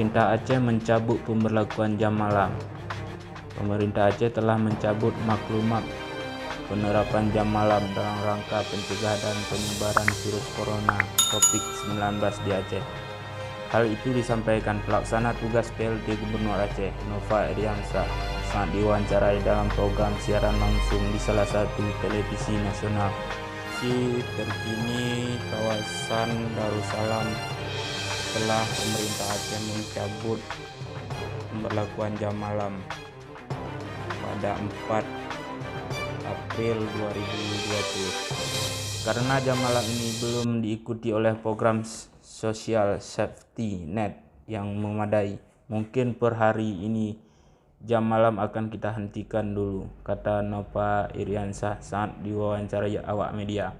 Pemerintah Aceh mencabut pemberlakuan jam malam. Pemerintah Aceh telah mencabut maklumat penerapan jam malam dalam rangka pencegahan dan penyebaran virus corona COVID-19 di Aceh. Hal itu disampaikan pelaksana tugas PLT Gubernur Aceh, Nova Iriansyah, saat diwawancarai dalam program siaran langsung di salah satu televisi nasional. Terkini kawasan Darussalam setelah pemerintah Aceh mencabut pemberlakuan jam malam pada 4 April 2020. Karena jam malam ini belum diikuti oleh program Social Safety Net yang memadai, mungkin per hari ini jam malam akan kita hentikan dulu, kata Nova Iriansyah saat diwawancarai awak media.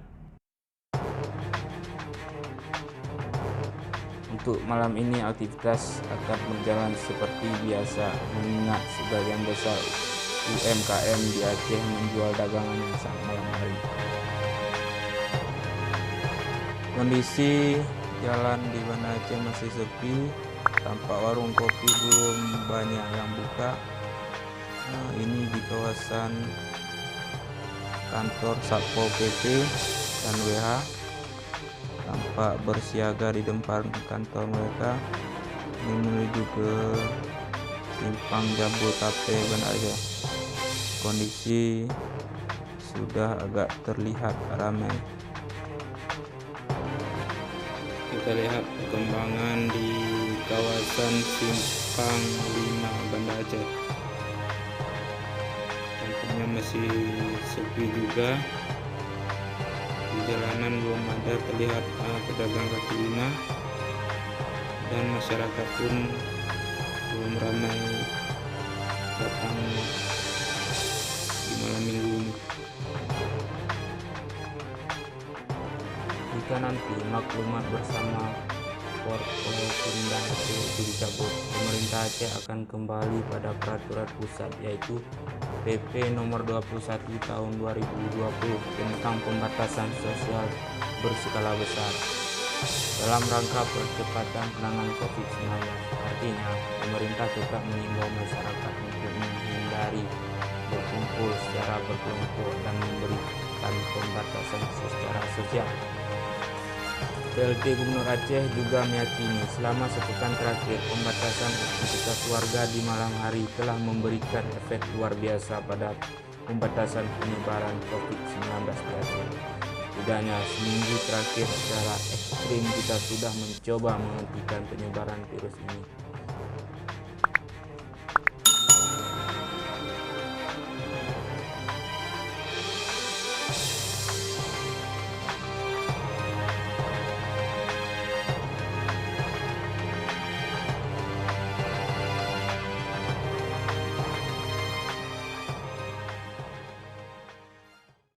Untuk malam ini aktivitas akan berjalan seperti biasa, mengingat sebagian besar UMKM di Aceh menjual dagangannya saat malam hari. Kondisi jalan di Banda Aceh masih sepi, tampak warung kopi belum banyak yang buka. Ini di kawasan kantor Satpol PP dan WH, tampak bersiaga di depan kantor mereka. Ini menuju ke Simpang Jabotabek Banda Aceh. Kondisi sudah agak terlihat ramai. Kita lihat perkembangan di kawasan Simpang 5 Banda Aceh. Tampaknya masih sepi juga. Di jalanan belum ada terlihat pedagang kaki lima, dan masyarakat pun belum ramai datang di malam minggu ini. Jika nanti maklumat bersama Forkopimda Aceh itu dicabut, pemerintah Aceh akan kembali pada peraturan pusat, yaitu PP nomor 21 tahun 2020 tentang pembatasan sosial berskala besar dalam rangka percepatan penanganan COVID-19. Artinya, pemerintah tetap mengimbau masyarakat untuk menghindari berkumpul secara berkelompok dan memberikan pembatasan secara sosial. PLT Gubernur Aceh juga meyakini selama sepekan terakhir pembatasan aktivitas warga di malam hari telah memberikan efek luar biasa pada pembatasan penyebaran COVID-19 di Aceh. Setidaknya seminggu terakhir secara ekstrim kita sudah mencoba menghentikan penyebaran virus ini.